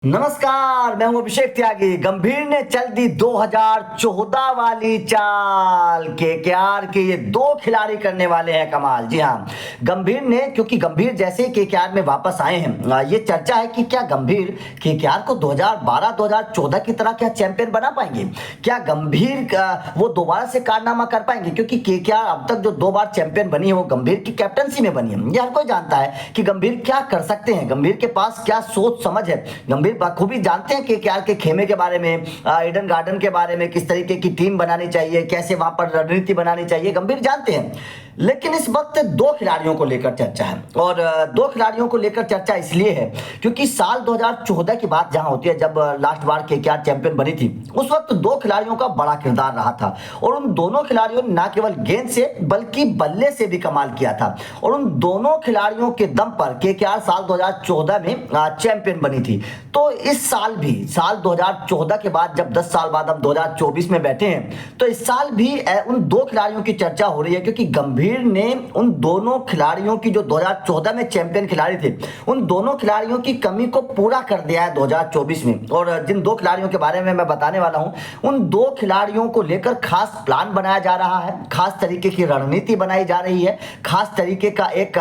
नमस्कार, मैं हूं अभिषेक त्यागी। गंभीर ने चल दी 2014 वाली चाल। केकेआर के ये दो खिलाड़ी करने वाले हैं कमाल। जी हाँ, गंभीर ने, क्योंकि गंभीर जैसे ही केकेआर में वापस आए हैं, ये चर्चा है कि क्या गंभीर केकेआर को 2012-2014 की तरह क्या चैंपियन बना पाएंगे। क्या गंभीर वो दोबारा से कारनामा कर पाएंगे, क्योंकि केकेआर अब तक जो 2 बार चैंपियन बनी है वो गंभीर की कैप्टनसी में बनी है। ये हर कोई जानता है कि गंभीर क्या कर सकते हैं, गंभीर के पास क्या सोच समझ है। गंभीर बखूबी जानते हैं केकेआर के खेमे के बारे में, ईडन गार्डन के बारे में, किस तरीके की टीम बनानी चाहिए, कैसे वहां पर रणनीति बनानी चाहिए, गंभीर जानते हैं। लेकिन इस वक्त दो खिलाड़ियों को लेकर चर्चा है, और दो खिलाड़ियों को लेकर चर्चा इसलिए है क्योंकि साल 2014 की बात जहां होती है, जब लास्ट बार केकेआर चैंपियन बनी थी, उस वक्त दो खिलाड़ियों का बड़ा किरदार रहा था, और उन दोनों खिलाड़ियों ने न केवल गेंद से बल्कि बल्ले से भी कमाल किया था, और उन दोनों खिलाड़ियों के दम पर केकेआर साल 2014 में चैंपियन बनी थी। तो इस साल भी, साल 2014 के बाद जब 10 साल बाद हम 2024 में बैठे हैं, तो इस साल भी उन दो खिलाड़ियों की चर्चा हो रही है, क्योंकि गंभीर ने उन दोनों खिलाड़ियों की, जो 2014 में चैंपियन खिलाड़ी थे, उन दोनों खिलाड़ियों की कमी को पूरा कर दिया है 2024 में। और जिन दो खिलाड़ियों के बारे में मैं बताने वाला हूं, उन दो खिलाड़ियों को लेकर खास प्लान बनाया जा रहा है, खास तरीके की रणनीति बनाई जा रही है, खास तरीके का एक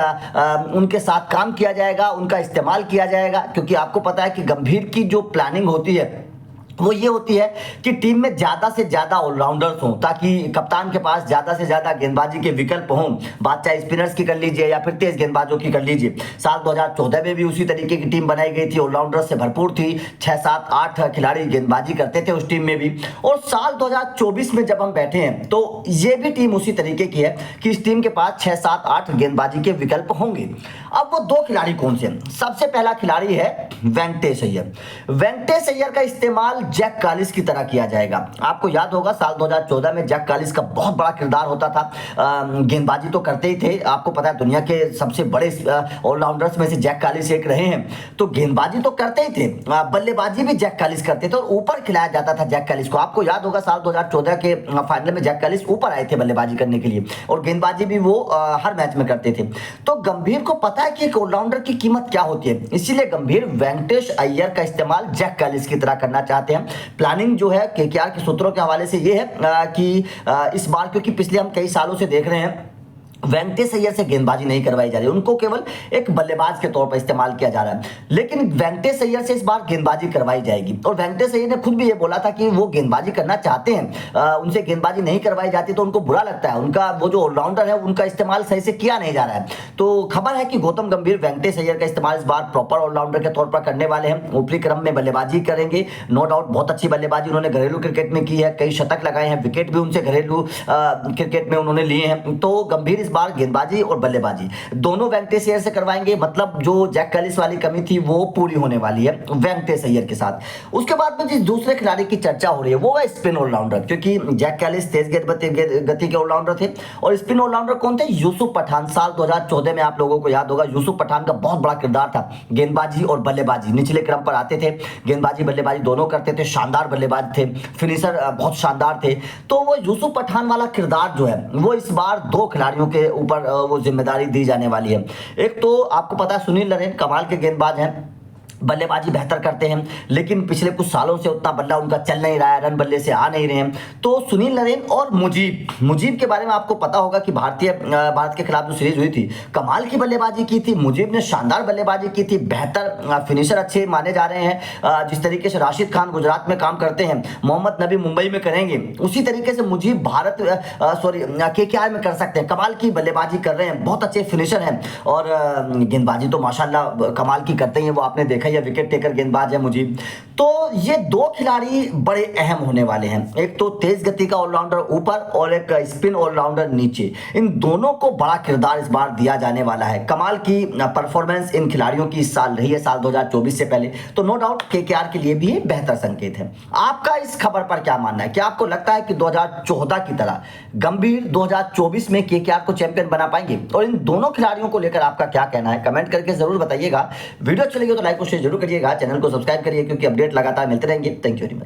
उनके साथ काम किया जाएगा, उनका इस्तेमाल किया जाएगा। क्योंकि आपको पता है कि गंभीर की जो प्लानिंग होती है वो ये होती है कि टीम में ज्यादा से ज्यादा ऑलराउंडर्स हों, ताकि कप्तान के पास ज्यादा से ज्यादा गेंदबाजी के विकल्प हों। बात चाहे स्पिनर्स की कर लीजिए या फिर तेज गेंदबाजों की कर लीजिए। साल 2014 में भी उसी तरीके की टीम बनाई गई थी, ऑलराउंडर्स से भरपूर थी, 6, 7, 8 खिलाड़ी गेंदबाजी करते थे उस टीम में भी। और साल 2024 में जब हम बैठे हैं, तो ये भी टीम उसी तरीके की है कि इस टीम के पास 6, 7, 8 गेंदबाजी के विकल्प होंगे। अब वो दो खिलाड़ी कौन से? सबसे पहला खिलाड़ी है वेंकटेश अय्यर। वेंकटेश अय्यर का इस्तेमाल जैक कालिस की तरह किया जाएगा। आपको याद होगा साल 2014 में जैक कालिस का बहुत बड़ा किरदार होता था। गेंदबाजी तो करते ही थे, आपको पता है दुनिया के सबसे बड़े ऑलराउंडर्स में से जैक कालिस एक रहे हैं। तो गेंदबाजी तो करते ही थे, बल्लेबाजी भी जैक कालिस करते थे, और ऊपर खिलाया जाता था जैक कालिस को। आपको याद होगा साल 2014 के फाइनल में जैक कालिस ऊपर आए थे बल्लेबाजी करने के लिए, और गेंदबाजी भी वो हर मैच में करते थे। तो गंभीर को पता है कि एक ऑलराउंडर की कीमत क्या होती है, इसीलिए गंभीर वेंकटेश अय्यर का इस्तेमाल जैक कालिस की तरह करना चाहते हैं। प्लानिंग जो है केकेआर के सूत्रों के हवाले से ये है कि इस बार, क्योंकि पिछले हम कई सालों से देख रहे हैं वेंकटेश अय्यर से गेंदबाजी नहीं करवाई जा रही, उनको केवल एक बल्लेबाज के तौर पर इस्तेमाल किया जा रहा है। लेकिन वेंकटेश अय्यर से इस बार गेंदबाजी करवाई जाएगी, और वेंकटेश अय्यर ने खुद भी ये बोला था कि वो गेंदबाजी करना चाहते हैं। उनसे गेंदबाजी नहीं करवाई जाती तो उनको बुरा लगता है, उनका वो जो ऑलराउंडर है उनका इस्तेमाल सही से किया नहीं जा रहा है। तो खबर है कि गौतम गंभीर वेंकटेश अय्यर का इस्तेमाल इस बार प्रॉपर ऑलराउंडर के तौर पर करने वाले हैं। ऊपरी क्रम में बल्लेबाजी करेंगे, नो डाउट बहुत अच्छी बल्लेबाजी उन्होंने घरेलू क्रिकेट में की है, कई शतक लगाए हैं, विकेट भी उनसे घरेलू क्रिकेट में उन्होंने लिए हैं। तो गंभीर इस बार गेंदबाजी और बल्लेबाजी दोनों वेंकटेश अय्यर से करवाएंगे, मतलब जो जैक कालिस वाली कमी थी वो पूरी होने वाली है वेंकटेश अय्यर के साथ। उसके बाद में जिस दूसरे खिलाड़ी की चर्चा हो रही है वो है स्पिन ऑलराउंडर, क्योंकि जैक कालिस तेज गति के ऑलराउंडर थे, और स्पिन ऑलराउंडर कौन थे? यूसुफ पठान। साल 2014 में आप लोगों को याद होगा यूसुफ पठान का बहुत बड़ा किरदार था, गेंदबाजी और बल्लेबाजी निचले क्रम पर आते थे, गेंदबाजी बल्लेबाजी दोनों करते थे, शानदार बल्लेबाज थे, फिनिशर बहुत शानदार थे। तो वो यूसुफ पठान वाला किरदार जो है वो इस बार दो खिलाड़ियों के ऊपर वो जिम्मेदारी दी जाने वाली है। एक तो आपको पता है सुनील नरेन कमाल के गेंदबाज हैं, बल्लेबाजी बेहतर करते हैं, लेकिन पिछले कुछ सालों से उतना बल्ला उनका चल नहीं रहा है, रन बल्ले से आ नहीं रहे हैं। तो सुनील नरेन और मुजीब के बारे में आपको पता होगा कि भारत के खिलाफ जो सीरीज हुई थी, कमाल की बल्लेबाजी की थी, मुजीब ने शानदार बल्लेबाजी की थी, बेहतर फिनिशर अच्छे माने जा रहे हैं। जिस तरीके से राशिद खान गुजरात में काम करते हैं, मोहम्मद नबी मुंबई में करेंगे, उसी तरीके से मुजीब केकेआर में कर सकते हैं। कमाल की बल्लेबाजी कर रहे हैं, बहुत अच्छे फिनिशर हैं, और गेंदबाजी तो माशाल्लाह कमाल की करते हैं, वो आपने देखा, या विकेट टेकर गेंदबाज है मुजीब। तो ये दो खिलाड़ी बड़े अहम होने वाले हैं, एक तो तेज गति का ऑलराउंडर ऊपर और एक स्पिन ऑलराउंडर नीचे। इन दोनों को बड़ा किरदार इस बार दिया जाने वाला है। कमाल की परफॉर्मेंस इन खिलाड़ियों की इस साल रही है, साल 2024 से पहले, तो नो डाउट केकेआर के लिए भी ये बेहतर संकेत है। आपका इस खबर पर क्या मानना है? क्या आपको लगता है कि 2014 की तरह गंभीर 2024 में केकेआर को चैंपियन बना पाएंगे? और इन दोनों खिलाड़ियों को लेकर आपका क्या कहना है, कमेंट करके जरूर बताइएगा। वीडियो अच्छी लगी तो लाइक और शेयर जरूर करिएगा, चैनल को सब्सक्राइब करिए, क्योंकि अपडेट लगातार मिलते रहेंगे। Thank you very much.